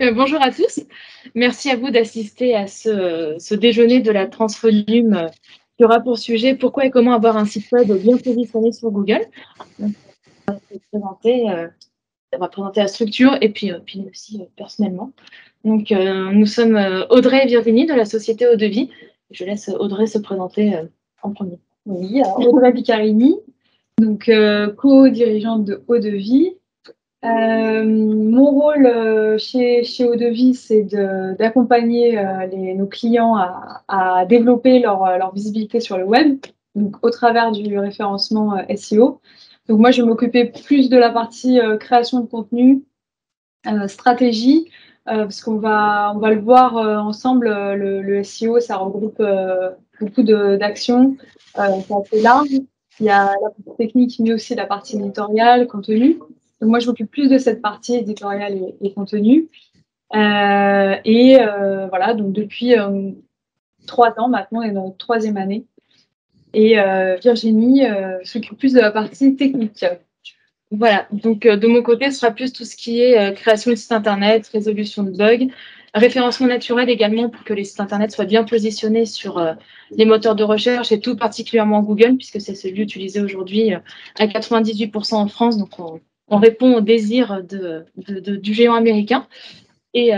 Bonjour à tous. Merci à vous d'assister à ce déjeuner de la Transvolume qui aura pour sujet pourquoi et comment avoir un site web bien positionné sur Google. Donc, on va présenter la structure et puis aussi personnellement. Donc, nous sommes Audrey et Virginie de la société Eau-de-Vie. Je laisse Audrey se présenter en premier. Oui, Audrey Biccarini, donc co-dirigeante de Eau-de-Vie. Mon rôle chez Eau-de-Vie, c'est d'accompagner nos clients à développer leur visibilité sur le web, donc au travers du référencement SEO. Donc moi, je vais m'occuper plus de la partie création de contenu, stratégie, parce qu'on va le voir ensemble. Le SEO, ça regroupe beaucoup d'actions, c'est assez large. Il y a la partie technique, mais aussi la partie éditoriale, contenu. Donc moi, je m'occupe plus de cette partie éditoriale et contenu. Voilà, donc depuis 3 ans maintenant, on est dans notre 3e année. Et Virginie s'occupe plus de la partie technique. Voilà, donc de mon côté, ce sera plus tout ce qui est création de site internet, résolution de bugs, référencement naturel également pour que les sites internet soient bien positionnés sur les moteurs de recherche et tout particulièrement Google, puisque c'est celui utilisé aujourd'hui à 98% en France. Donc on répond au désir du géant américain. Et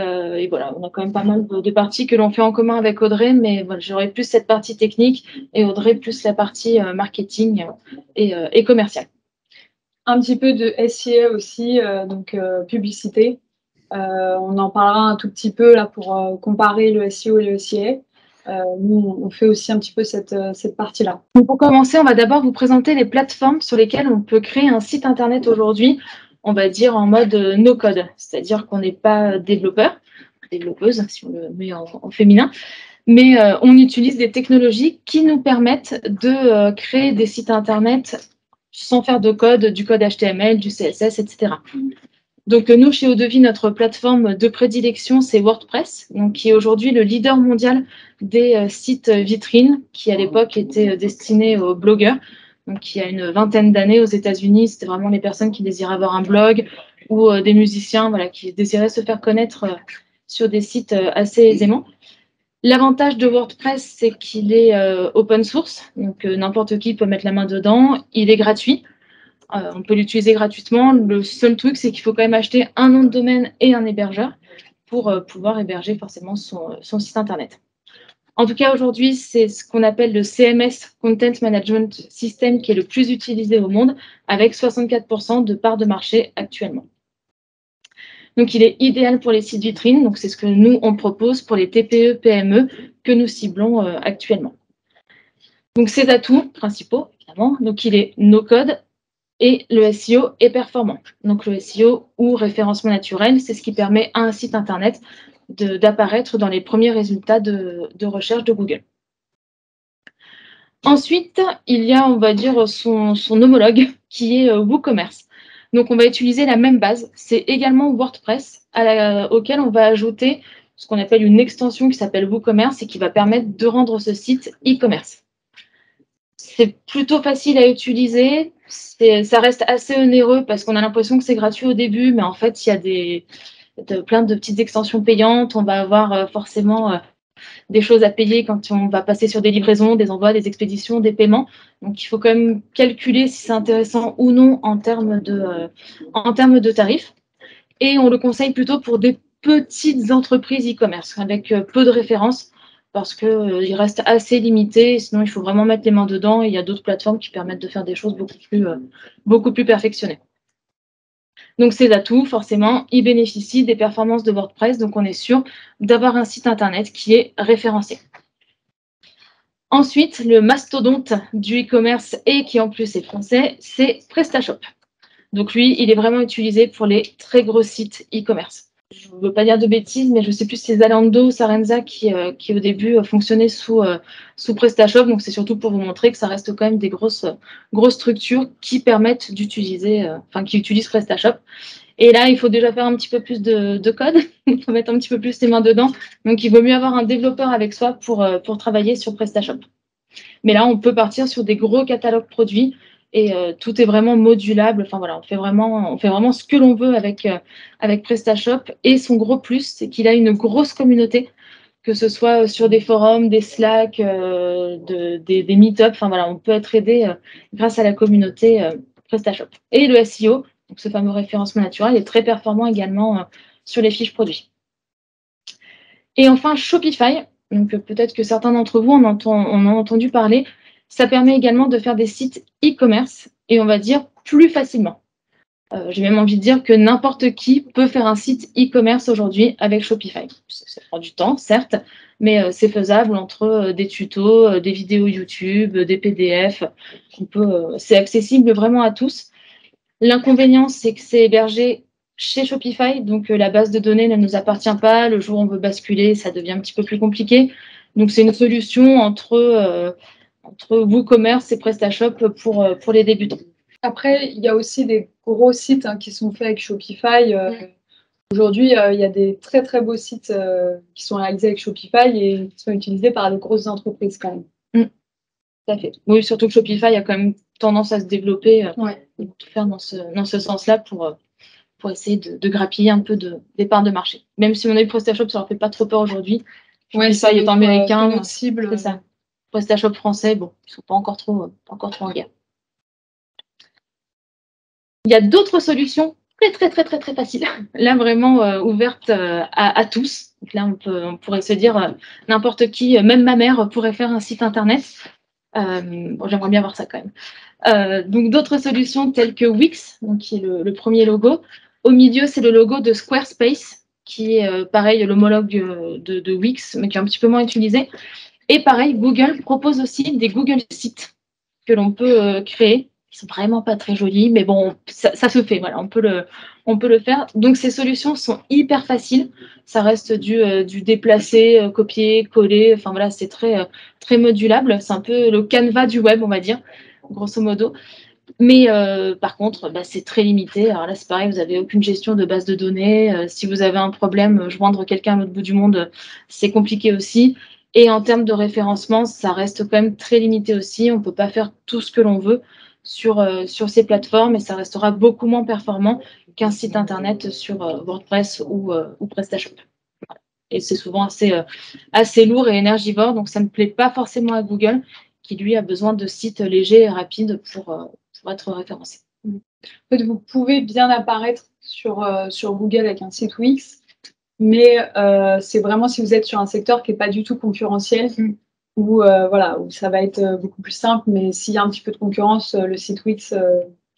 voilà, on a quand même pas mal de parties que l'on fait en commun avec Audrey, mais voilà, j'aurai plus cette partie technique et Audrey plus la partie marketing et commerciale. Un petit peu de SEO aussi, donc publicité. On en parlera un tout petit peu là pour comparer le SEO et le SIA. Nous, on fait aussi un petit peu cette partie-là. Pour commencer, on va d'abord vous présenter les plateformes sur lesquelles on peut créer un site internet aujourd'hui, on va dire en mode no-code, c'est-à-dire qu'on n'est pas développeuse, si on le met en féminin, mais on utilise des technologies qui nous permettent de créer des sites internet sans faire de code, du code HTML, du CSS, etc. Donc nous, chez Eau-de-Vie, notre plateforme de prédilection, c'est WordPress, donc, qui est aujourd'hui le leader mondial des sites vitrines, qui à l'époque était destiné aux blogueurs. Donc il y a une vingtaine d'années aux États-Unis, c'était vraiment les personnes qui désiraient avoir un blog ou des musiciens voilà, qui désiraient se faire connaître sur des sites assez aisément. L'avantage de WordPress, c'est qu'il est open source, donc n'importe qui peut mettre la main dedans. Il est gratuit, on peut l'utiliser gratuitement. Le seul truc, c'est qu'il faut quand même acheter un nom de domaine et un hébergeur pour pouvoir héberger forcément son site internet. En tout cas, aujourd'hui, c'est ce qu'on appelle le CMS, Content Management System, qui est le plus utilisé au monde, avec 64% de part de marché actuellement. Donc, il est idéal pour les sites vitrines. Donc, c'est ce que nous, on propose pour les TPE, PME que nous ciblons actuellement. Donc, ses atouts principaux, évidemment. Donc, il est no-code et le SEO est performant. Donc, le SEO ou référencement naturel, c'est ce qui permet à un site Internet d'apparaître dans les premiers résultats de recherche de Google. Ensuite, il y a, on va dire, son homologue qui est WooCommerce. Donc, on va utiliser la même base. C'est également WordPress auquel on va ajouter ce qu'on appelle une extension qui s'appelle WooCommerce et qui va permettre de rendre ce site e-commerce. C'est plutôt facile à utiliser. Ça reste assez onéreux parce qu'on a l'impression que c'est gratuit au début, mais en fait, il y a plein de petites extensions payantes. On va avoir forcément des choses à payer quand on va passer sur des livraisons, des envois, des expéditions, des paiements. Donc, il faut quand même calculer si c'est intéressant ou non en termes de tarifs. Et on le conseille plutôt pour des petites entreprises e-commerce avec peu de références parce qu'il reste assez limité. Sinon, il faut vraiment mettre les mains dedans. Et il y a d'autres plateformes qui permettent de faire des choses beaucoup plus perfectionnées. Donc, ces atouts, forcément, ils bénéficient des performances de WordPress. Donc, on est sûr d'avoir un site Internet qui est référencé. Ensuite, le mastodonte du e-commerce et qui, en plus, est français, c'est PrestaShop. Donc, lui, il est vraiment utilisé pour les très gros sites e-commerce. Je ne veux pas dire de bêtises, mais je ne sais plus si c'est Zalando ou Sarenza qui au début, fonctionnait sous PrestaShop. Donc, c'est surtout pour vous montrer que ça reste quand même des grosses structures qui permettent d'utiliser, qui utilisent PrestaShop. Et là, il faut déjà faire un petit peu plus de code. Il faut mettre un petit peu plus les mains dedans. Donc, il vaut mieux avoir un développeur avec soi pour travailler sur PrestaShop. Mais là, on peut partir sur des gros catalogues produits et tout est vraiment modulable. Enfin voilà, on fait vraiment ce que l'on veut avec PrestaShop. Et son gros plus, c'est qu'il a une grosse communauté, que ce soit sur des forums, des Slack, des meet-up. Enfin voilà, on peut être aidé grâce à la communauté PrestaShop. Et le SEO, donc ce fameux référencement naturel, est très performant également sur les fiches produits. Et enfin, Shopify. Donc peut-être que certains d'entre vous en ont entendu parler. Ça permet également de faire des sites e-commerce, et on va dire plus facilement. J'ai même envie de dire que n'importe qui peut faire un site e-commerce aujourd'hui avec Shopify. Ça prend du temps, certes, mais c'est faisable entre des tutos, des vidéos YouTube, des PDF. C'est accessible vraiment à tous. L'inconvénient, c'est que c'est hébergé chez Shopify, donc la base de données ne nous appartient pas. Le jour où on veut basculer, ça devient un petit peu plus compliqué. Donc c'est une solution entre WooCommerce et PrestaShop pour les débutants. Après, il y a aussi des gros sites qui sont faits avec Shopify. Aujourd'hui, il y a des très très beaux sites qui sont réalisés avec Shopify et qui sont utilisés par des grosses entreprises quand même. Tout à fait. Oui, surtout que Shopify a quand même tendance à se développer et tout faire dans ce sens-là pour essayer de grappiller un peu des parts de marché. Même si on a eu PrestaShop, ça leur fait pas trop peur aujourd'hui. Shopify étant américain, notre cible. C'est ça. PrestaShop français, bon, ils sont pas encore trop en guerre. Il y a d'autres solutions très faciles, là vraiment ouvertes à tous. Donc là, on pourrait se dire n'importe qui, même ma mère, pourrait faire un site internet. Bon, j'aimerais bien voir ça quand même. Donc d'autres solutions telles que Wix, donc, qui est le premier logo. Au milieu, c'est le logo de Squarespace, qui est pareil, l'homologue de Wix, mais qui est un petit peu moins utilisé. Et pareil, Google propose aussi des Google Sites que l'on peut créer. Ils sont vraiment pas très jolis, mais bon, ça se fait. Voilà, on peut le faire. Donc ces solutions sont hyper faciles. Ça reste du déplacer, copier, coller. Enfin voilà, c'est très modulable. C'est un peu le Canva du web, on va dire, grosso modo. Mais par contre, c'est très limité. Alors là, c'est pareil, vous n'avez aucune gestion de base de données. Si vous avez un problème, joindre quelqu'un à l'autre bout du monde, c'est compliqué aussi. Et en termes de référencement, ça reste quand même très limité aussi. On ne peut pas faire tout ce que l'on veut sur ces plateformes, et ça restera beaucoup moins performant qu'un site internet sur WordPress ou PrestaShop. Voilà. Et c'est souvent assez lourd et énergivore, donc ça ne plaît pas forcément à Google, qui lui a besoin de sites légers et rapides pour être référencé. En fait, vous pouvez bien apparaître sur Google avec un site Wix, mais c'est vraiment si vous êtes sur un secteur qui n'est pas du tout concurrentiel, où ça va être beaucoup plus simple. Mais s'il y a un petit peu de concurrence, le site Wix,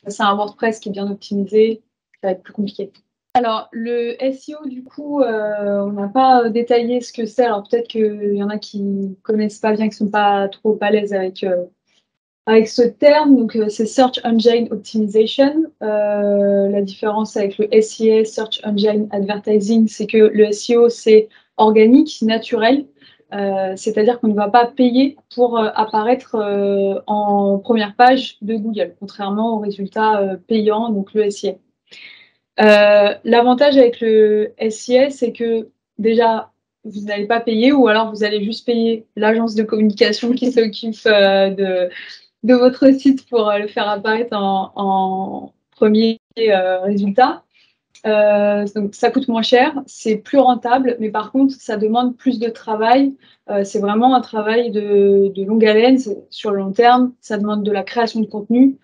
c'est un WordPress qui est bien optimisé, ça va être plus compliqué. Alors, le SEO, du coup, on n'a pas détaillé ce que c'est. Alors, peut-être qu'il y en a qui ne connaissent pas bien, qui ne sont pas trop à l'aise avec ce terme. Donc, c'est Search Engine Optimization. La différence avec le SEA, Search Engine Advertising, c'est que le SEO, c'est organique, naturel. C'est-à-dire qu'on ne va pas payer pour apparaître en première page de Google, contrairement aux résultats payants, donc le SEA. L'avantage avec le SEA, c'est que déjà, vous n'allez pas payer, ou alors vous allez juste payer l'agence de communication qui s'occupe de votre site pour le faire apparaître en premier résultat. Donc ça coûte moins cher, c'est plus rentable, mais par contre, ça demande plus de travail. C'est vraiment un travail de longue haleine, sur le long terme. Ça demande de la création de contenu.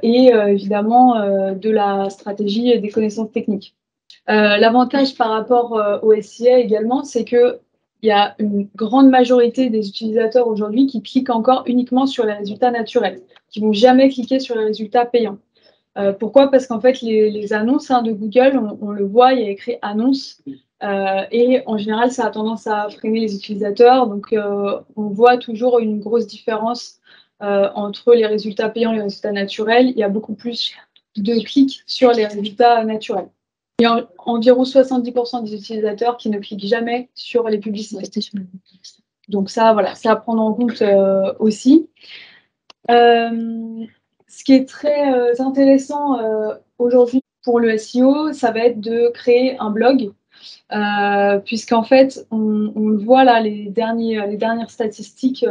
Et évidemment de la stratégie et des connaissances techniques. L'avantage par rapport au SEA également, c'est qu'il y a une grande majorité des utilisateurs aujourd'hui qui cliquent encore uniquement sur les résultats naturels, qui ne vont jamais cliquer sur les résultats payants. Pourquoi? Parce qu'en fait, les annonces de Google, on le voit, il y a écrit annonce, et en général, ça a tendance à freiner les utilisateurs. Donc, on voit toujours une grosse différence entre les résultats payants et les résultats naturels. Il y a beaucoup plus de clics sur les résultats naturels. Il y a environ 70% des utilisateurs qui ne cliquent jamais sur les publicités. Donc ça, voilà, c'est à prendre en compte aussi. Ce qui est très intéressant aujourd'hui pour le SEO, ça va être de créer un blog. puisqu'en fait, on le voit là, les dernières statistiques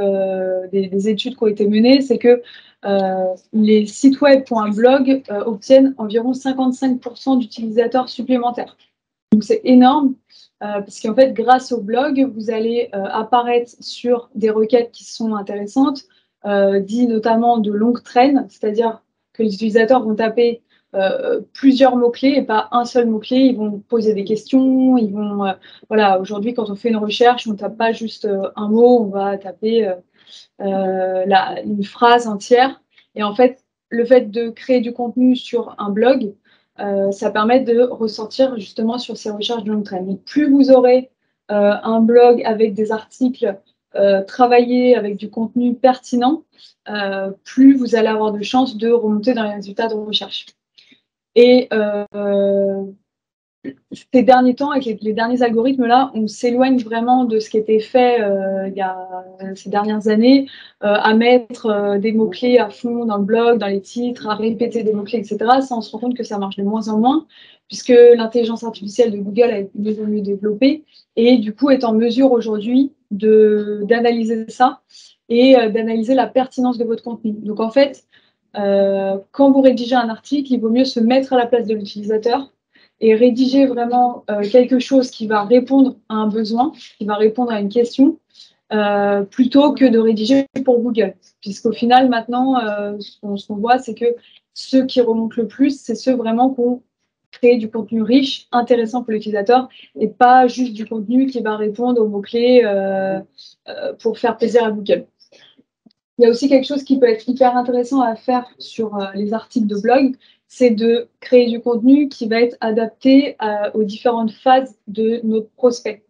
des études qui ont été menées, c'est que les sites web pour un blog obtiennent environ 55% d'utilisateurs supplémentaires. Donc c'est énorme, parce qu'en fait, grâce au blog, vous allez apparaître sur des requêtes qui sont intéressantes, dit notamment de longue traîne, c'est-à-dire que les utilisateurs vont taper plusieurs mots-clés et pas un seul mot-clé. Ils vont poser des questions, ils vont... voilà, aujourd'hui, quand on fait une recherche, on ne tape pas juste un mot, on va taper une phrase entière. Et en fait, le fait de créer du contenu sur un blog, ça permet de ressortir justement sur ces recherches de longue traîne. Donc, plus vous aurez un blog avec des articles travaillés, avec du contenu pertinent, plus vous allez avoir de chances de remonter dans les résultats de recherche. Et ces derniers temps, avec les derniers algorithmes-là, on s'éloigne vraiment de ce qui était fait il y a ces dernières années, à mettre des mots-clés à fond dans le blog, dans les titres, à répéter des mots-clés, etc. Ça, on se rend compte que ça marche de moins en moins, puisque l'intelligence artificielle de Google a de mieux en mieux développée, et du coup est en mesure aujourd'hui d'analyser ça et d'analyser la pertinence de votre contenu. Donc en fait, quand vous rédigez un article, il vaut mieux se mettre à la place de l'utilisateur et rédiger vraiment quelque chose qui va répondre à un besoin, qui va répondre à une question, plutôt que de rédiger pour Google. Puisqu'au final, maintenant, ce qu'on voit, c'est que ceux qui remontent le plus, c'est ceux vraiment qui ont créé du contenu riche, intéressant pour l'utilisateur, et pas juste du contenu qui va répondre aux mots-clés pour faire plaisir à Google. Il y a aussi quelque chose qui peut être hyper intéressant à faire sur les articles de blog, c'est de créer du contenu qui va être adapté aux différentes phases de notre prospect.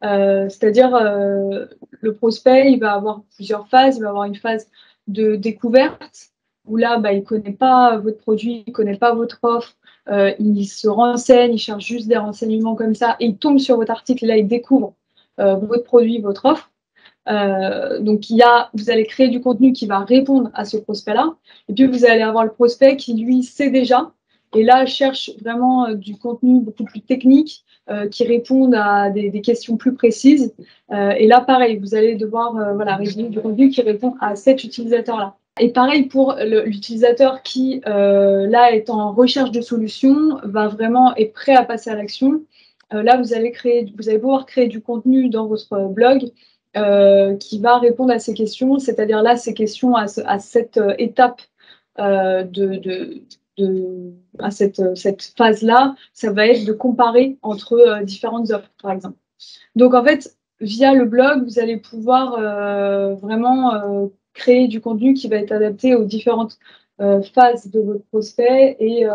C'est-à-dire, le prospect, il va avoir plusieurs phases. Il va avoir une phase de découverte, où là, il ne connaît pas votre produit, il ne connaît pas votre offre, il se renseigne, il cherche juste des renseignements comme ça, et il tombe sur votre article, et là, il découvre votre produit, votre offre. Donc, vous allez créer du contenu qui va répondre à ce prospect-là. Et puis, vous allez avoir le prospect qui, lui, sait déjà. Et là, cherche vraiment du contenu beaucoup plus technique, qui répond à des questions plus précises. Et là, pareil, vous allez devoir rédiger du contenu qui répond à cet utilisateur-là. Et pareil pour l'utilisateur qui, là, est en recherche de solutions, est prêt à passer à l'action. Là, vous allez pouvoir créer du contenu dans votre blog qui va répondre à ces questions, c'est-à-dire là, ces questions à cette étape à cette phase-là, ça va être de comparer entre différentes offres, par exemple. Donc, en fait, via le blog, vous allez pouvoir vraiment créer du contenu qui va être adapté aux différentes phases de votre prospect et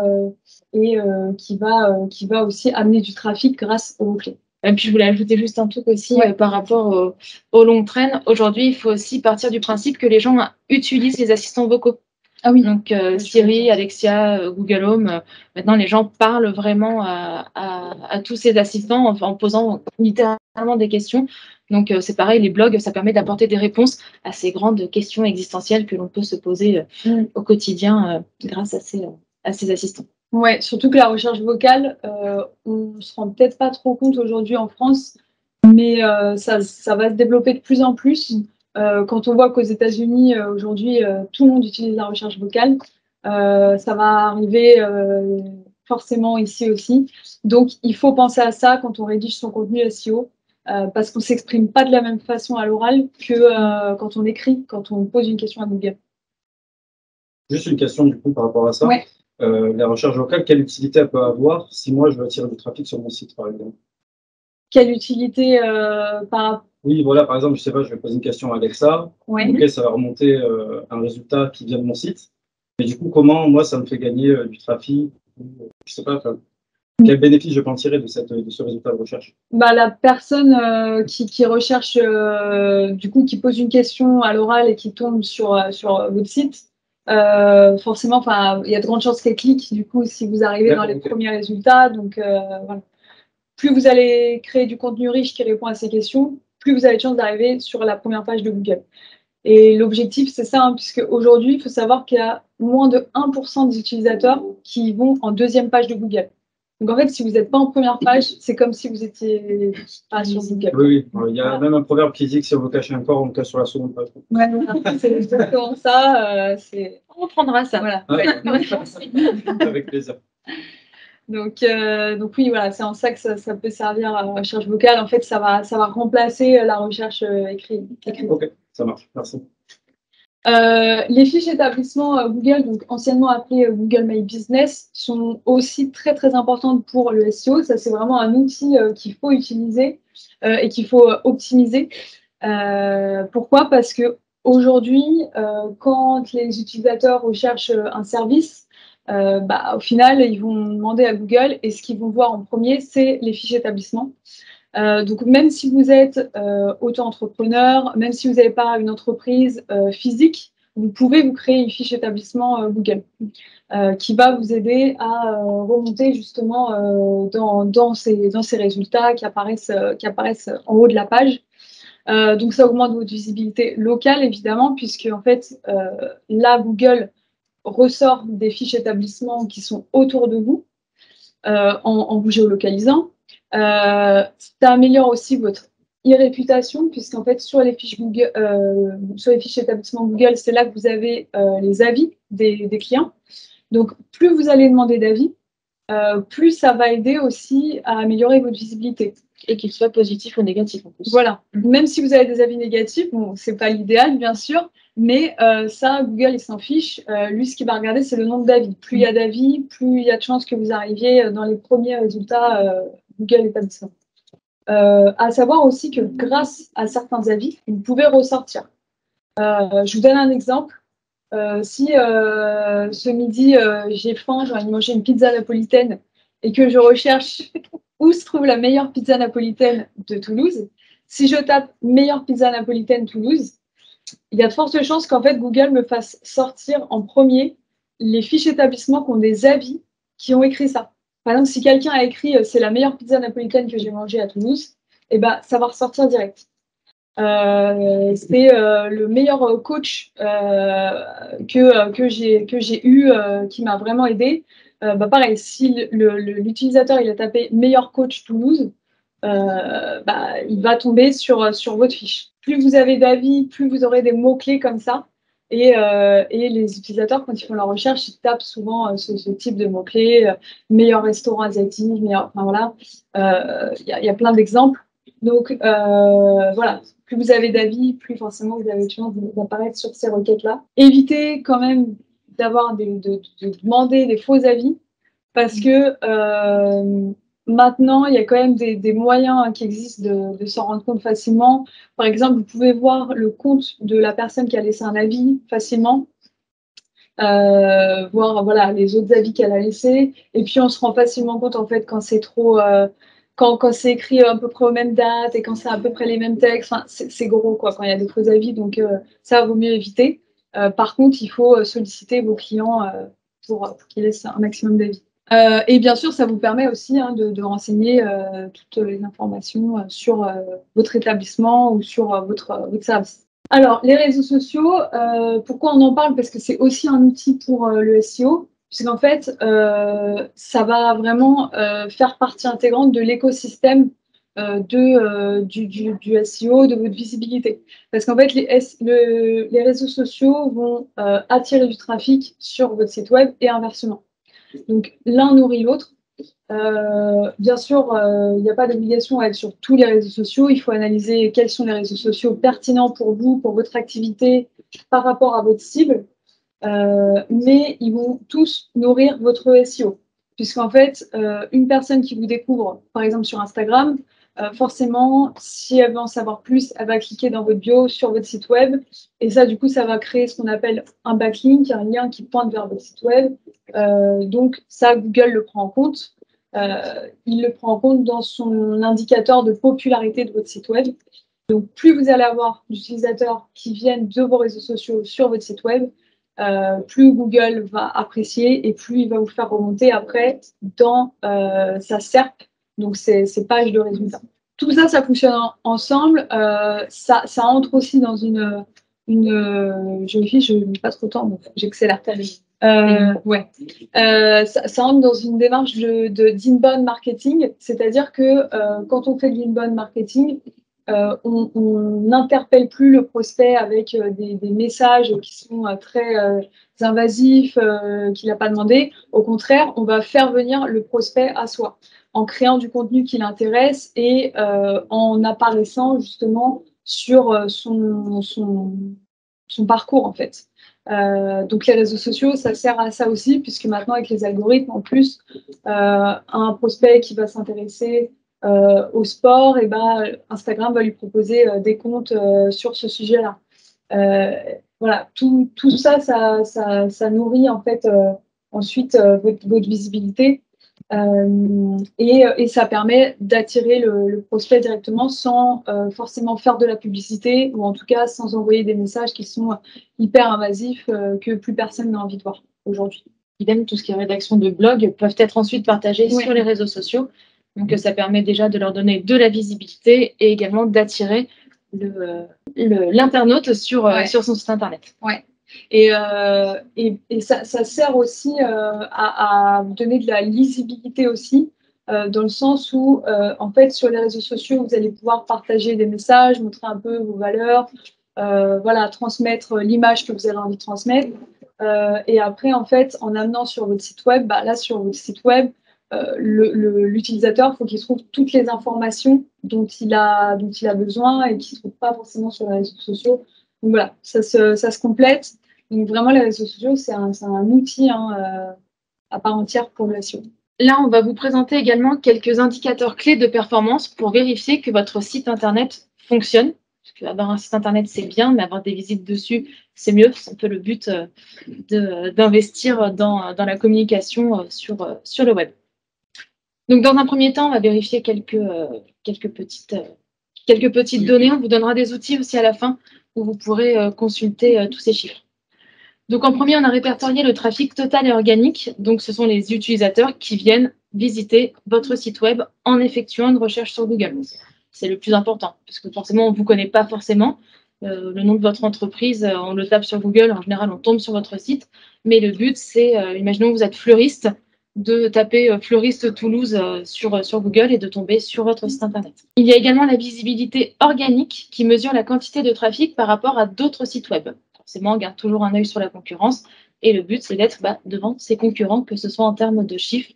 qui va aussi amener du trafic grâce aux mots-clés. Et puis, je voulais ajouter juste un truc aussi par rapport aux longues traînes. Aujourd'hui, il faut aussi partir du principe que les gens utilisent les assistants vocaux. Ah oui. Donc, Siri, Alexia, Google Home. Maintenant, les gens parlent vraiment à tous ces assistants en posant littéralement des questions. Donc, c'est pareil, les blogs, ça permet d'apporter des réponses à ces grandes questions existentielles que l'on peut se poser au quotidien grâce à ces assistants. Ouais, surtout que la recherche vocale, on ne se rend peut-être pas trop compte aujourd'hui en France, mais ça va se développer de plus en plus. Quand on voit qu'aux États-Unis, aujourd'hui, tout le monde utilise la recherche vocale, ça va arriver forcément ici aussi. Donc, il faut penser à ça quand on rédige son contenu SEO, parce qu'on ne s'exprime pas de la même façon à l'oral que quand on écrit, quand on pose une question à Google. Juste une question du coup par rapport à ça. Ouais. La recherche vocale, quelle utilité elle peut avoir si moi je veux attirer du trafic sur mon site, par exemple? Quelle utilité Oui, voilà, par exemple, je sais pas, je vais poser une question à Alexa. Ouais. Ok, ça va remonter un résultat qui vient de mon site. Mais du coup, comment moi ça me fait gagner du trafic? Je sais pas, quel bénéfice je peux en tirer de ce résultat de recherche? La personne qui recherche, du coup, qui pose une question à l'oral et qui tombe sur votre site, forcément, il y a de grandes chances qu'elle clique, du coup, si vous arrivez dans les premiers résultats. Donc, voilà. Plus vous allez créer du contenu riche qui répond à ces questions, plus vous avez de chances d'arriver sur la première page de Google. Et l'objectif, c'est ça, puisque aujourd'hui, il faut savoir qu'il y a moins de 1% des utilisateurs qui vont en deuxième page de Google. Donc en fait, si vous n'êtes pas en première page, c'est comme si vous étiez pas sur Google. Oui, oui. Il y a même un proverbe qui dit que si on veut cacher un corps, on le cache sur la seconde page. Ouais, c'est exactement ça. On prendra ça. Voilà. Avec plaisir. Donc oui, voilà, c'est en ça que ça peut servir à la recherche vocale. En fait, ça va remplacer la recherche écrite. Ok, ça marche. Merci. Les fiches établissement Google, donc anciennement appelées Google My Business, sont aussi très très importantes pour le SEO. Ça, c'est vraiment un outil qu'il faut utiliser et qu'il faut optimiser. Pourquoi? Parce que aujourd'hui, quand les utilisateurs recherchent un service, au final, ils vont demander à Google et ce qu'ils vont voir en premier, c'est les fiches établissement. Donc, même si vous êtes auto-entrepreneur, même si vous n'avez pas une entreprise physique, vous pouvez vous créer une fiche établissement Google qui va vous aider à remonter justement dans ces résultats qui apparaissent en haut de la page. Donc, ça augmente votre visibilité locale, évidemment, puisque en fait, là, Google ressort des fiches établissement qui sont autour de vous en vous géolocalisant. Ça améliore aussi votre e-réputation, puisqu'en fait, sur les fiches Google, sur les fiches établissement Google, c'est là que vous avez les avis des clients. Donc, plus vous allez demander d'avis, plus ça va aider aussi à améliorer votre visibilité. Et qu'il soit positif ou négatif en plus. Voilà. Même si vous avez des avis négatifs, bon, c'est pas l'idéal, bien sûr, mais ça, Google, il s'en fiche. Lui, ce qu'il va regarder, c'est le nombre d'avis. Plus il y a d'avis, plus il y a de chances que vous arriviez dans les premiers résultats Google établissement. À savoir aussi que grâce à certains avis, vous pouvez ressortir. Je vous donne un exemple. Si ce midi, j'ai faim, j'ai envie de manger une pizza napolitaine et que je recherche où se trouve la meilleure pizza napolitaine de Toulouse, si je tape meilleure pizza napolitaine Toulouse, il y a de fortes chances qu'en fait Google me fasse sortir en premier les fiches établissements qui ont des avis qui ont écrit ça. Par exemple, si quelqu'un a écrit c'est la meilleure pizza napolitaine que j'ai mangée à Toulouse, eh ben, ça va ressortir direct. C'est le meilleur coach que j'ai eu qui m'a vraiment aidé. Pareil, si l'utilisateur il a tapé meilleur coach Toulouse, il va tomber sur votre fiche. Plus vous avez d'avis, plus vous aurez des mots-clés comme ça. Et les utilisateurs, quand ils font leur recherche, ils tapent souvent ce type de mots-clés, meilleur restaurant asiatique, meilleur. Enfin voilà, il y a plein d'exemples. Donc voilà, plus vous avez d'avis, plus forcément vous avez de chance d'apparaître sur ces requêtes-là. Évitez quand même de demander des faux avis parce que maintenant, il y a quand même des moyens qui existent de s'en rendre compte facilement. Par exemple, vous pouvez voir le compte de la personne qui a laissé un avis facilement, voir voilà, les autres avis qu'elle a laissés. Et puis, on se rend facilement compte, en fait, quand c'est trop... quand c'est écrit à peu près aux mêmes dates et quand c'est à peu près les mêmes textes, c'est gros quoi, quand il y a des faux avis, donc ça vaut mieux éviter. Par contre, il faut solliciter vos clients pour qu'ils laissent un maximum d'avis. Et bien sûr, ça vous permet aussi de renseigner toutes les informations sur votre établissement ou sur votre service. Alors, les réseaux sociaux, pourquoi on en parle? Parce que c'est aussi un outil pour le SEO. Puisqu'en fait, ça va vraiment faire partie intégrante de l'écosystème du SEO, de votre visibilité. Parce qu'en fait, les réseaux sociaux vont attirer du trafic sur votre site web et inversement. Donc, l'un nourrit l'autre. Bien sûr, il n'y a pas d'obligation à être sur tous les réseaux sociaux. Il faut analyser quels sont les réseaux sociaux pertinents pour vous, pour votre activité, par rapport à votre cible. Mais ils vont tous nourrir votre SEO. Puisqu'en fait, une personne qui vous découvre, par exemple sur Instagram, forcément, si elle veut en savoir plus, elle va cliquer dans votre bio sur votre site web. Et ça, du coup, ça va créer ce qu'on appelle un backlink, un lien qui pointe vers votre site web. Donc, ça, Google le prend en compte. Il le prend en compte dans son indicateur de popularité de votre site web. Donc, plus vous allez avoir d'utilisateurs qui viennent de vos réseaux sociaux sur votre site web, plus Google va apprécier et plus il va vous faire remonter après dans sa SERP, donc ces pages de résultats. Tout ça, ça fonctionne ensemble. Ça entre aussi dans une je vérifie, je n'ai pas trop de temps, donc j'accélère. Ouais. Ça entre dans une démarche d'inbound marketing, c'est-à-dire que quand on fait de l'inbound marketing, on n'interpelle plus le prospect avec des messages qui sont très invasifs, qu'il n'a pas demandé. Au contraire, on va faire venir le prospect à soi en créant du contenu qui l'intéresse et en apparaissant justement sur son parcours en fait. Donc les réseaux sociaux, ça sert à ça aussi, puisque maintenant avec les algorithmes, en plus, un prospect qui va s'intéresser au sport, et ben, Instagram va lui proposer des comptes sur ce sujet-là. Voilà, tout ça, ça nourrit en fait ensuite votre visibilité. Et ça permet d'attirer le prospect directement sans forcément faire de la publicité ou en tout cas sans envoyer des messages qui sont hyper invasifs que plus personne n'a envie de voir aujourd'hui. Idem, tout ce qui est rédaction de blog peuvent être ensuite partagés sur les réseaux sociaux. Donc ça permet déjà de leur donner de la visibilité et également d'attirer l'internaute sur son site internet. Ouais. Et ça sert aussi à donner de la lisibilité aussi, dans le sens où, en fait, sur les réseaux sociaux, vous allez pouvoir partager des messages, montrer un peu vos valeurs, voilà, transmettre l'image que vous avez envie de transmettre. Et après, en fait, en amenant sur votre site web, bah, là, sur votre site web, l'utilisateur, il faut qu'il trouve toutes les informations dont il a besoin et qu'il ne trouve pas forcément sur les réseaux sociaux. Donc voilà, ça se complète. Donc vraiment, les réseaux sociaux, c'est un outil à part entière pour le SEO. Là, on va vous présenter également quelques indicateurs clés de performance pour vérifier que votre site internet fonctionne. Parce qu'avoir un site internet, c'est bien, mais avoir des visites dessus, c'est mieux. C'est un peu le but d'investir dans la communication sur le web. Donc, dans un premier temps, on va vérifier quelques petites données. On vous donnera des outils aussi à la fin où vous pourrez consulter tous ces chiffres. Donc, en premier, on a répertorié le trafic total et organique. Donc, ce sont les utilisateurs qui viennent visiter votre site web en effectuant une recherche sur Google. C'est le plus important, parce que forcément, on ne vous connaît pas forcément. Le nom de votre entreprise, on le tape sur Google. En général, on tombe sur votre site. Mais le but, c'est, imaginons que vous êtes fleuriste, de taper fleuriste Toulouse sur Google et de tomber sur votre site internet. Il y a également la visibilité organique qui mesure la quantité de trafic par rapport à d'autres sites web. Forcément, on garde toujours un œil sur la concurrence et le but, c'est d'être devant ses concurrents, que ce soit en termes de chiffres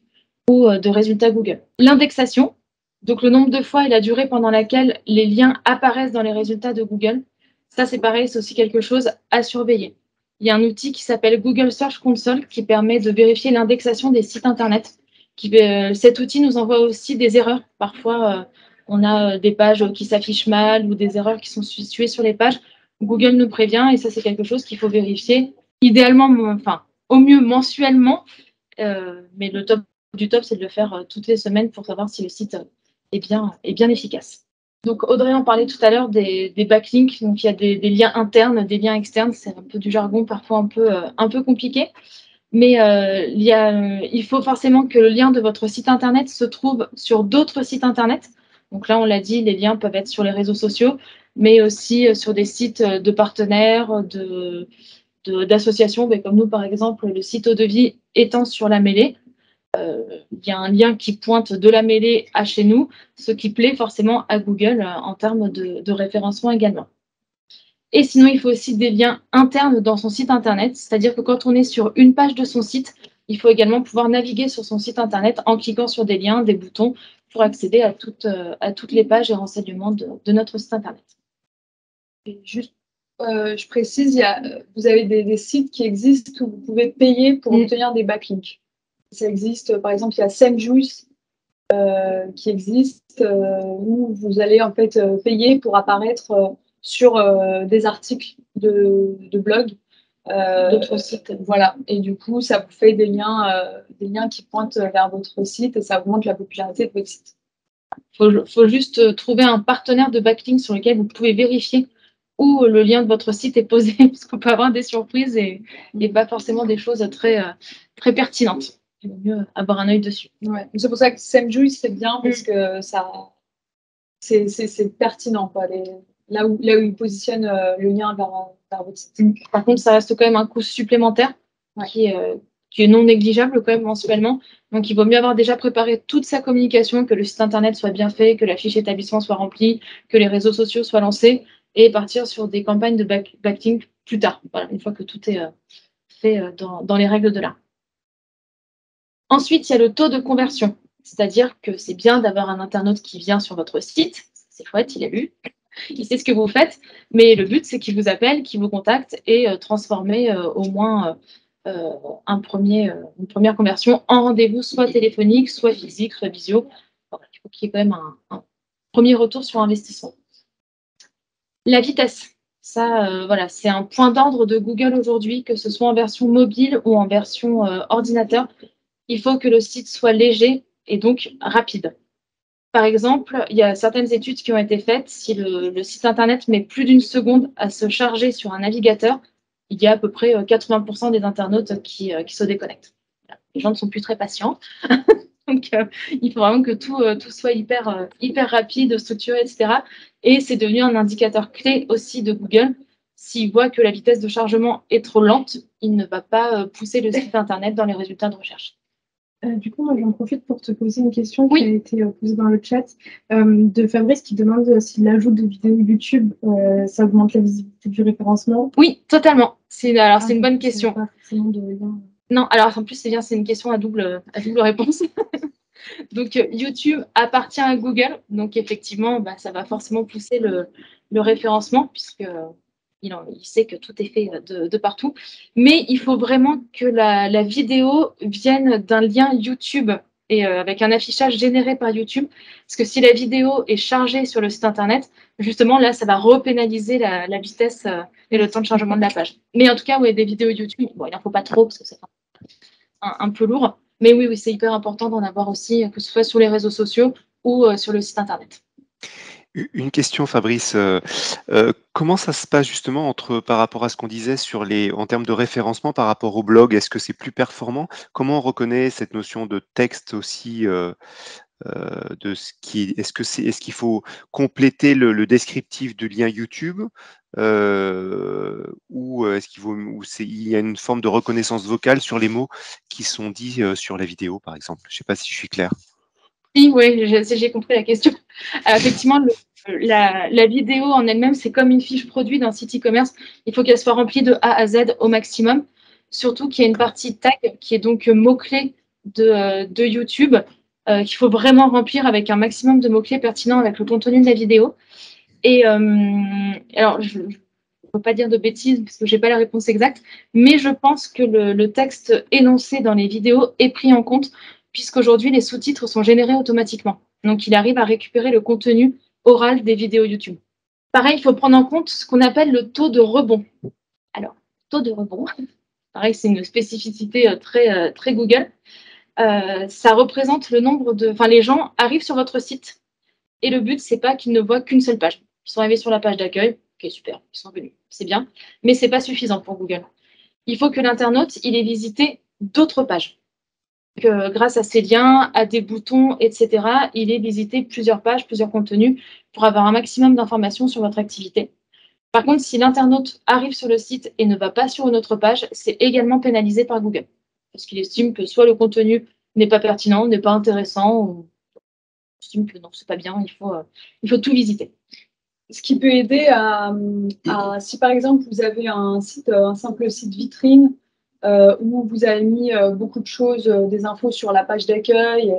ou de résultats Google. L'indexation, donc le nombre de fois et la durée pendant laquelle les liens apparaissent dans les résultats de Google, ça c'est pareil, c'est aussi quelque chose à surveiller. Il y a un outil qui s'appelle Google Search Console qui permet de vérifier l'indexation des sites internet. Cet outil nous envoie aussi des erreurs. Parfois, on a des pages qui s'affichent mal ou des erreurs qui sont situées sur les pages. Google nous prévient et ça, c'est quelque chose qu'il faut vérifier. Idéalement, enfin, au mieux mensuellement, mais le top du top, c'est de le faire toutes les semaines pour savoir si le site est bien efficace. Donc, Audrey en parlait tout à l'heure des backlinks. Donc, il y a des liens internes, des liens externes. C'est un peu du jargon, parfois un peu compliqué. Mais il faut forcément que le lien de votre site internet se trouve sur d'autres sites internet. Donc là, on l'a dit, les liens peuvent être sur les réseaux sociaux, mais aussi sur des sites de partenaires, d'associations, comme nous, par exemple, le site Eau-de-Vie étant sur la mêlée. Il y a un lien qui pointe de la mêlée à chez nous, ce qui plaît forcément à Google en termes de référencement également. Et sinon, il faut aussi des liens internes dans son site internet, c'est-à-dire que quand on est sur une page de son site, il faut également pouvoir naviguer sur son site internet en cliquant sur des liens, des boutons, pour accéder à toutes les pages et renseignements de notre site internet. Et juste, je précise, vous avez des sites qui existent où vous pouvez payer pour obtenir des backlinks. Ça existe, par exemple, il y a SameJuice qui existe, où vous allez en fait payer pour apparaître sur des articles de blog, d'autres sites. Voilà. Et du coup, ça vous fait des liens qui pointent vers votre site et ça augmente la popularité de votre site. Faut juste trouver un partenaire de backlink sur lequel vous pouvez vérifier où le lien de votre site est posé, parce qu'on peut avoir des surprises et pas forcément des choses très, très pertinentes. Il vaut mieux avoir un œil dessus. Ouais. C'est pour ça que SameJuice, c'est bien parce que c'est pertinent, quoi. là où il positionne le lien vers votre site. Par contre, ça reste quand même un coût supplémentaire qui est non négligeable quand même mensuellement. Donc, il vaut mieux avoir déjà préparé toute sa communication, que le site internet soit bien fait, que la fiche établissement soit remplie, que les réseaux sociaux soient lancés et partir sur des campagnes de backlink plus tard, voilà, une fois que tout est fait dans les règles de l'art. Ensuite, il y a le taux de conversion, c'est-à-dire que c'est bien d'avoir un internaute qui vient sur votre site, c'est chouette, il a lu, il sait ce que vous faites, mais le but, c'est qu'il vous appelle, qu'il vous contacte et transformer au moins une première conversion en rendez-vous, soit téléphonique, soit physique, soit visio. Voilà, il faut qu'il y ait quand même un premier retour sur investissement. La vitesse, ça, voilà, c'est un point d'ordre de Google aujourd'hui, que ce soit en version mobile ou en version ordinateur. Il faut que le site soit léger et donc rapide. Par exemple, il y a certaines études qui ont été faites. Si le site internet met plus d'une seconde à se charger sur un navigateur, il y a à peu près 80% des internautes qui se déconnectent. Voilà. Les gens ne sont plus très patients. Donc, il faut vraiment que tout soit hyper rapide, structuré, etc. Et c'est devenu un indicateur clé aussi de Google. S'il voit que la vitesse de chargement est trop lente, il ne va pas pousser le site internet dans les résultats de recherche. Du coup, moi, j'en profite pour te poser une question qui a été posée dans le chat de Fabrice qui demande si l'ajout de vidéos YouTube, ça augmente la visibilité du référencement. Oui, totalement. C'est une bonne question. Pas forcément de lien. Non, alors en plus, c'est une question à double réponse. Donc, YouTube appartient à Google. Donc, effectivement, ça va forcément pousser le référencement puisque il sait que tout est fait de partout. Mais il faut vraiment que la vidéo vienne d'un lien YouTube et avec un affichage généré par YouTube. Parce que si la vidéo est chargée sur le site internet, justement, là, ça va repénaliser la vitesse et le temps de chargement de la page. Mais en tout cas, des vidéos YouTube, bon, il n'en faut pas trop parce que c'est un peu lourd. Mais oui, c'est hyper important d'en avoir aussi, que ce soit sur les réseaux sociaux ou sur le site internet. Une question, Fabrice. Comment ça se passe justement par rapport à ce qu'on disait en termes de référencement par rapport au blog? Est-ce que c'est plus performant? Comment on reconnaît cette notion de texte aussi est-ce qu'il faut compléter le descriptif du lien YouTube ou il y a une forme de reconnaissance vocale sur les mots qui sont dits sur la vidéo, par exemple? Je ne sais pas si je suis clair. Oui, j'ai compris la question. Effectivement, la vidéo en elle-même, c'est comme une fiche produit d'un site e-commerce. Il faut qu'elle soit remplie de A à Z au maximum. Surtout qu'il y a une partie tag qui est donc mots-clés de YouTube qu'il faut vraiment remplir avec un maximum de mots-clés pertinents avec le contenu de la vidéo. Et alors, je ne peux pas dire de bêtises parce que je n'ai pas la réponse exacte, mais je pense que le texte énoncé dans les vidéos est pris en compte puisqu'aujourd'hui, les sous-titres sont générés automatiquement. Donc, il arrive à récupérer le contenu oral des vidéos YouTube. Pareil, il faut prendre en compte ce qu'on appelle le taux de rebond. Alors, taux de rebond, pareil, c'est une spécificité très Google. Ça représente le nombre de... Enfin, les gens arrivent sur votre site et le but, c'est pas qu'ils ne voient qu'une seule page. Ils sont arrivés sur la page d'accueil, ok, super, ils sont venus, c'est bien, mais c'est pas suffisant pour Google. Il faut que l'internaute, il ait visité d'autres pages. Que grâce à ces liens, à des boutons, etc., il ait visité plusieurs pages, plusieurs contenus pour avoir un maximum d'informations sur votre activité. Par contre, si l'internaute arrive sur le site et ne va pas sur une autre page, c'est également pénalisé par Google. Parce qu'il estime que soit le contenu n'est pas pertinent, n'est pas intéressant, ou estime que non, c'est pas bien, il faut tout visiter. Ce qui peut aider si par exemple vous avez un simple site vitrine où vous avez mis beaucoup de choses, des infos sur la page d'accueil,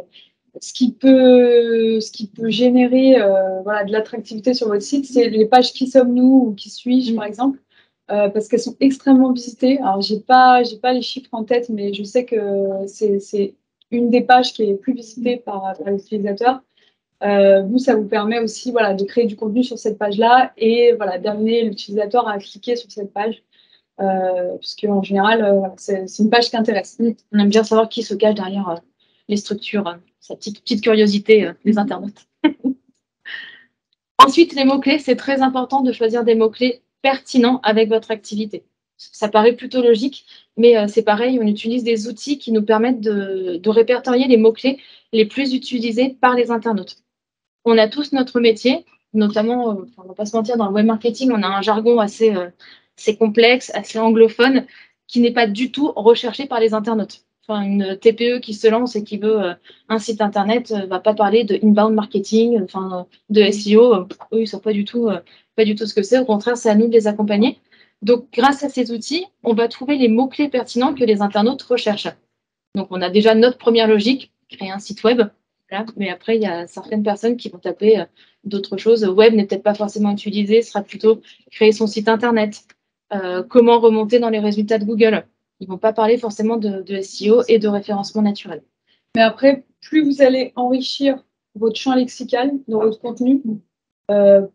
ce qui peut générer de l'attractivité sur votre site, c'est les pages Qui sommes-nous ou Qui suis-je par exemple, parce qu'elles sont extrêmement visitées. Alors j'ai pas les chiffres en tête, mais je sais que c'est une des pages qui est plus visitée par l'utilisateur. Ça vous permet aussi de créer du contenu sur cette page-là et d'amener l'utilisateur à cliquer sur cette page. Parce qu'en général, c'est une page qui intéresse. On aime bien savoir qui se cache derrière les structures, sa petite curiosité des internautes. Ensuite, les mots-clés, c'est très important de choisir des mots-clés pertinents avec votre activité. Ça paraît plutôt logique, mais c'est pareil, on utilise des outils qui nous permettent de répertorier les mots-clés les plus utilisés par les internautes. On a tous notre métier, notamment, on ne va pas se mentir, dans le web marketing, on a un jargon assez complexe, assez anglophone, qui n'est pas du tout recherché par les internautes. Enfin, une TPE qui se lance et qui veut un site internet ne va pas parler de inbound marketing, de SEO. Eux, ils ne savent pas du tout ce que c'est. Au contraire, c'est à nous de les accompagner. Donc, grâce à ces outils, on va trouver les mots-clés pertinents que les internautes recherchent. Donc, on a déjà notre première logique, créer un site web. Voilà. Mais après, il y a certaines personnes qui vont taper d'autres choses. Web n'est peut-être pas forcément utilisé, ce sera plutôt créer son site internet. Comment remonter dans les résultats de Google. Ils ne vont pas parler forcément de SEO et de référencement naturel. Mais après, plus vous allez enrichir votre champ lexical dans votre contenu,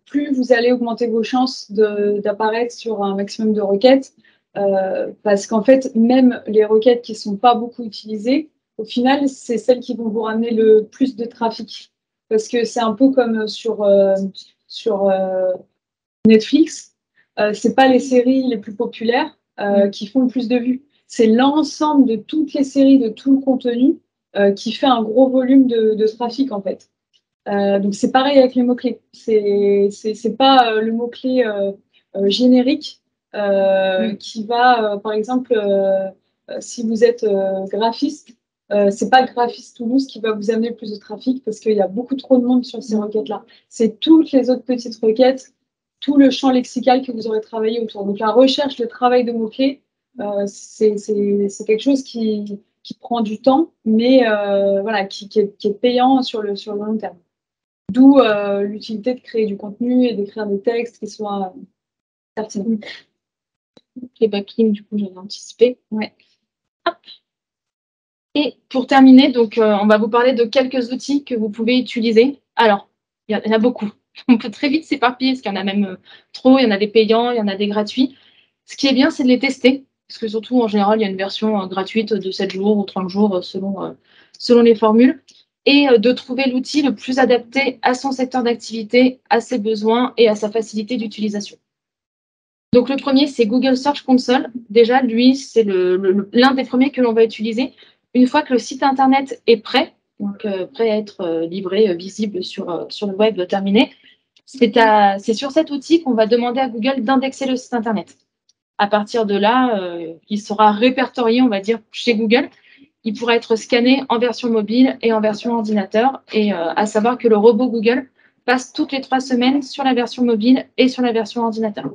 plus vous allez augmenter vos chances d'apparaître sur un maximum de requêtes. Parce qu'en fait, même les requêtes qui ne sont pas beaucoup utilisées, au final, c'est celles qui vont vous ramener le plus de trafic. Parce que c'est un peu comme sur Netflix. C'est pas les séries les plus populaires qui font le plus de vues. C'est l'ensemble de toutes les séries, de tout le contenu qui fait un gros volume de trafic en fait. Donc c'est pareil avec les mots-clés. C'est pas le mot-clé générique qui va, par exemple, si vous êtes graphiste, c'est pas Graphiste Toulouse qui va vous amener le plus de trafic parce qu'il y a beaucoup trop de monde sur ces requêtes-là. C'est toutes les autres petites requêtes, tout le champ lexical que vous aurez travaillé autour. Donc la recherche, le travail de mots-clés, c'est quelque chose qui prend du temps, mais voilà, qui est payant sur le long terme. D'où l'utilité de créer du contenu et d'écrire des textes qui soient pertinents. Les backlinks, du coup, j'avais anticipé. Ouais. Hop. Et pour terminer, donc, on va vous parler de quelques outils que vous pouvez utiliser. Alors, il y en a beaucoup. On peut très vite s'éparpiller, parce qu'il y en a même trop. Il y en a des payants, il y en a des gratuits. Ce qui est bien, c'est de les tester. Parce que surtout, en général, il y a une version gratuite de 7 jours ou 30 jours selon les formules. Et de trouver l'outil le plus adapté à son secteur d'activité, à ses besoins et à sa facilité d'utilisation. Donc, le premier, c'est Google Search Console. Déjà, lui, c'est l'un des premiers que l'on va utiliser une fois que le site Internet est prêt, donc prêt à être livré, visible sur le web terminé. C'est sur cet outil qu'on va demander à Google d'indexer le site Internet. À partir de là, il sera répertorié, on va dire, chez Google. Il pourra être scanné en version mobile et en version ordinateur. Et à savoir que le robot Google passe toutes les 3 semaines sur la version mobile et sur la version ordinateur.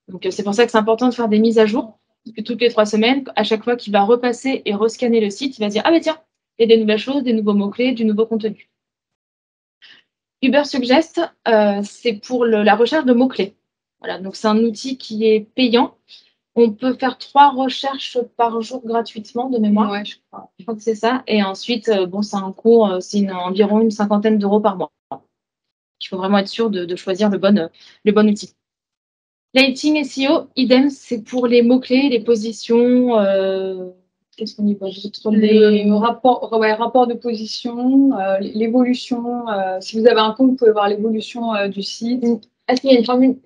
Donc, c'est pour ça que c'est important de faire des mises à jour. Parce que toutes les 3 semaines, à chaque fois qu'il va repasser et rescanner le site, il va dire « Ah, mais tiens, il y a des nouvelles choses, des nouveaux mots-clés, du nouveau contenu. » Ubersuggest, c'est pour la recherche de mots-clés. Voilà, donc c'est un outil qui est payant. On peut faire 3 recherches par jour gratuitement de mémoire. Ouais, je crois. Je crois que c'est ça. Et ensuite, c'est un coût, c'est environ une 50aine d'euros par mois. Il faut vraiment être sûr de choisir le bon outil. Lighting SEO, idem, c'est pour les mots-clés, les positions. Qu'est-ce qu'on y voit d'autre? Les rapports de position, l'évolution. Si vous avez un compte, vous pouvez voir l'évolution du site. Est-ce qu'il y a une formule,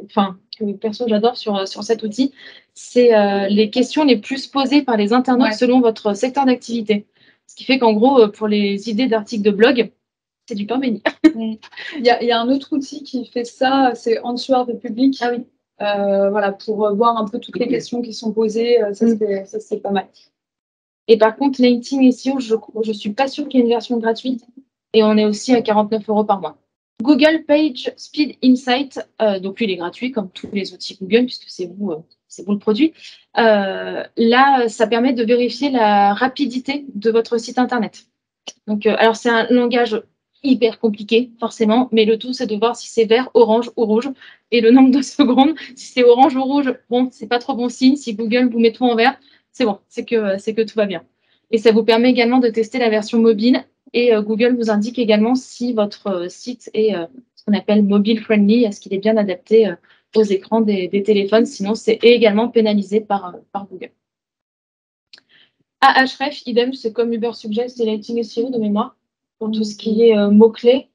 que perso j'adore sur cet outil, c'est les questions les plus posées par les internautes selon votre secteur d'activité. Ce qui fait qu'en gros, pour les idées d'articles de blog, c'est du pain béni. Il y a un autre outil qui fait ça, c'est Answer the Public. Ah oui. Voilà, pour voir un peu toutes les questions qui sont posées, ça c'est pas mal. Et par contre, Lighting SEO, je ne suis pas sûre qu'il y ait une version gratuite. Et on est aussi à 49 euros par mois. Google Page Speed Insight, donc lui, il est gratuit comme tous les outils Google, puisque c'est vous le produit. Là, ça permet de vérifier la rapidité de votre site Internet. Donc, alors, c'est un langage hyper compliqué, forcément, mais le tout, c'est de voir si c'est vert, orange ou rouge, et le nombre de secondes. Si c'est orange ou rouge, bon, c'est pas trop bon signe. Si Google vous met tout en vert, c'est bon, c'est que tout va bien. Et ça vous permet également de tester la version mobile. Et Google vous indique également si votre site est ce qu'on appelle mobile friendly, est-ce qu'il est bien adapté aux écrans des téléphones. Sinon, c'est également pénalisé par Google. Ahref, idem, c'est comme Ubersuggest et Lighting SEO de mémoire, pour tout ce qui est mots-clés.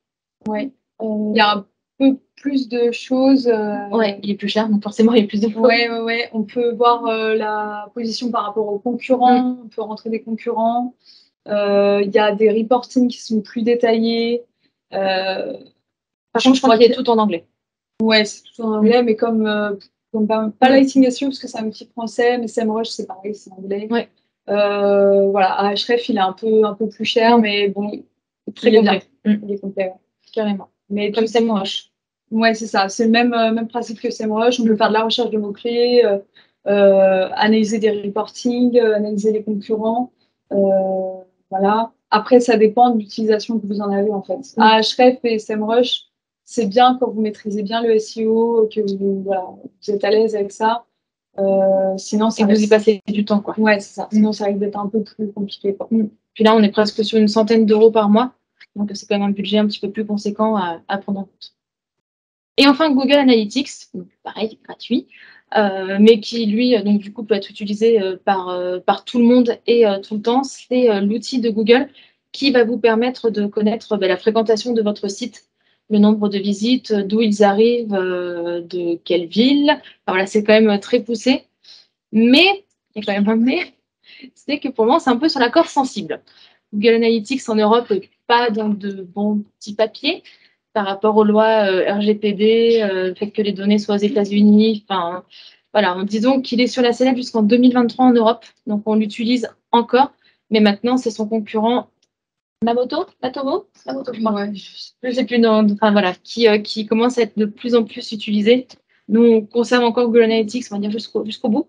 Ouais. Il y a un peu plus de choses. Ouais, il est plus cher, donc forcément, il y a plus de choses. Ouais. On peut voir la position par rapport aux concurrents, on peut rentrer des concurrents. Il y a des reportings qui sont plus détaillés. Par Sachant que je crois qu'il y a tout en anglais. Ouais, c'est tout en anglais, mais comme pas Lighting SEO, parce que c'est un outil français, mais SEMrush, c'est pareil, c'est anglais. Ouais. Voilà, Ahref, il est un peu plus cher, mais bon, Très complet. Il est complet, ouais. Carrément. Mais Comme SEMrush. Ouais, c'est ça. C'est le même principe que SEMrush. On peut faire de la recherche de mots-clés, analyser des reportings, analyser les concurrents. Voilà. Après, ça dépend de l'utilisation que vous en avez, en fait. Ahref et SEMrush, c'est bien quand vous maîtrisez bien le SEO, que vous êtes à l'aise avec ça. Sinon, ça vous y passez du temps, quoi. Ouais, c'est ça. Sinon, ça risque d'être un peu plus compliqué, quoi. Puis là, on est presque sur une centaine d'euros par mois. Donc, c'est quand même un budget un petit peu plus conséquent à prendre en compte. Et enfin, Google Analytics, donc pareil, gratuit, mais qui, lui, donc du coup, peut être utilisé par tout le monde et tout le temps. C'est l'outil de Google qui va vous permettre de connaître la fréquentation de votre site, le nombre de visites, d'où ils arrivent, de quelle ville. Enfin, voilà, c'est quand même très poussé. Mais, il y a quand même un mais, c'est que pour moi, c'est un peu sur la corde sensible. Google Analytics en Europe n'est pas dans de bons petits papiers par rapport aux lois RGPD, le fait que les données soient aux États-Unis. Enfin, voilà, disons qu'il est sur la sellette jusqu'en 2023 en Europe, donc on l'utilise encore, mais maintenant c'est son concurrent Matomo, je crois. Ouais. Je sais plus, enfin voilà, qui commence à être de plus en plus utilisé. Nous, on conserve encore Google Analytics, on va dire jusqu'au bout,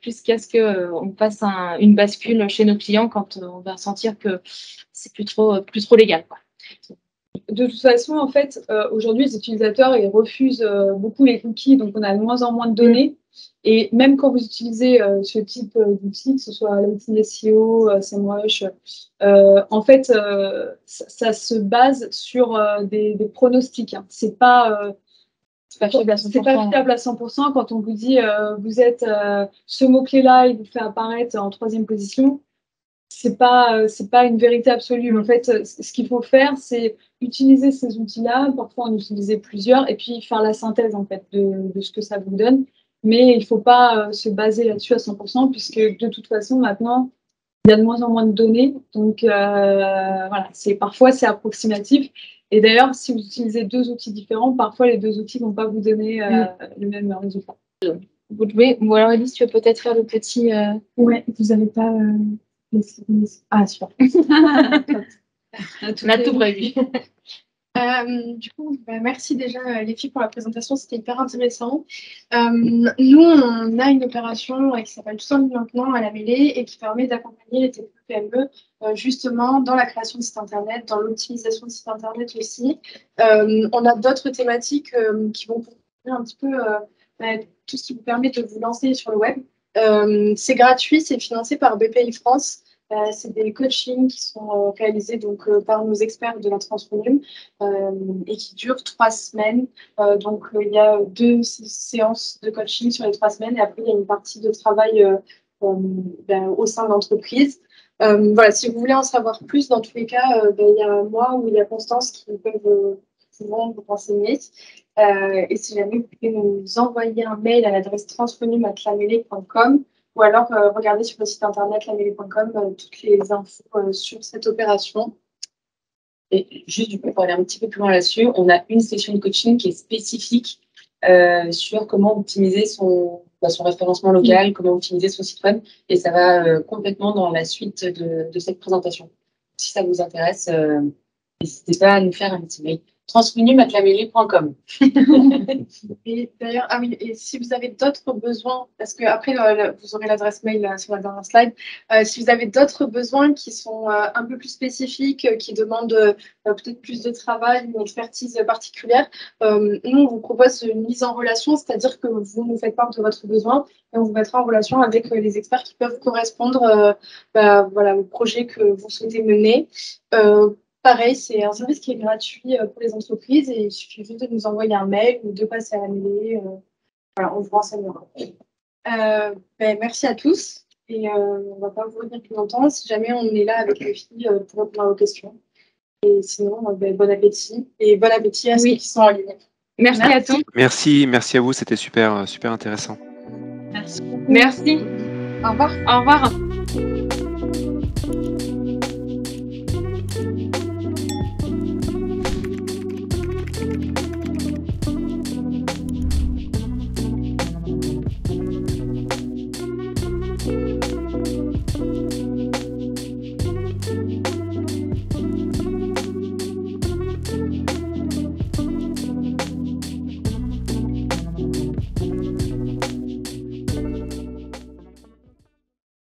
jusqu'à ce qu'on fasse une bascule chez nos clients quand on va sentir que c'est plus trop légal, quoi. De toute façon, en fait, aujourd'hui, les utilisateurs ils refusent beaucoup les cookies, donc on a de moins en moins de données. Et même quand vous utilisez ce type d'outils, que ce soit Lighting SEO, SEMrush, en fait, ça se base sur des pronostics. Hein. C'est pas fiable à 100%. C'est pas fiable à 100%. Quand on vous dit vous êtes ce mot-clé-là, il vous fait apparaître en 3e position. C'est pas une vérité absolue. En fait, ce qu'il faut faire, c'est utiliser ces outils-là. Parfois, en utiliser plusieurs et puis faire la synthèse en fait de ce que ça vous donne. Mais il ne faut pas se baser là-dessus à 100% puisque de toute façon, maintenant, il y a de moins en moins de données. Donc, voilà, parfois, c'est approximatif. Et d'ailleurs, si vous utilisez 2 outils différents, parfois, les 2 outils ne vont pas vous donner le même résultat. Vous devez, ou alors Elise, tu veux peut-être faire le petit... Ouais, vous n'avez pas... Ah, super. On a tout prévu. Du coup, merci déjà les filles pour la présentation, c'était hyper intéressant. Nous, on a une opération qui s'appelle Tout en ligne maintenant à la mêlée et qui permet d'accompagner les TPE-PME justement dans la création de sites internet, dans l'optimisation de sites internet aussi. On a d'autres thématiques qui vont couvrir un petit peu tout ce qui vous permet de vous lancer sur le web. C'est gratuit, c'est financé par BPI France. C'est des coachings qui sont réalisés donc, par nos experts de la Transformum et qui durent 3 semaines. Donc, il y a 2 séances de coaching sur les 3 semaines et après, il y a une partie de travail au sein de l'entreprise. Voilà, si vous voulez en savoir plus, dans tous les cas, il y a moi ou il y a Constance qui peuvent souvent vous renseigner. Et si jamais vous pouvez nous envoyer un mail à l'adresse transformum@lamele.com ou alors regardez sur le site internet lamele.com toutes les infos sur cette opération. Et juste du coup, pour aller un petit peu plus loin là-dessus, on a une session de coaching qui est spécifique sur comment optimiser son référencement local, comment optimiser son site web, et ça va complètement dans la suite de cette présentation. Si ça vous intéresse, n'hésitez pas à nous faire un petit mail. transformum@lamele.com. Et d'ailleurs, ah oui, et si vous avez d'autres besoins, parce que après vous aurez l'adresse mail sur la dernière slide, si vous avez d'autres besoins qui sont un peu plus spécifiques, qui demandent peut-être plus de travail, une expertise particulière, nous on vous propose une mise en relation, c'est-à-dire que vous nous faites part de votre besoin et on vous mettra en relation avec les experts qui peuvent correspondre voilà, au projet que vous souhaitez mener. Pareil, c'est un service qui est gratuit pour les entreprises et il suffit juste de nous envoyer un mail ou de passer à la mêlée. Voilà, on vous renseignera. Merci à tous et on ne va pas vous retenir plus longtemps. Si jamais on est là avec les filles pour répondre à vos questions. Et sinon, bon appétit et bon appétit à ceux qui sont en ligne. Merci à tous. Merci à vous, c'était super intéressant. Merci. Au revoir. Au revoir.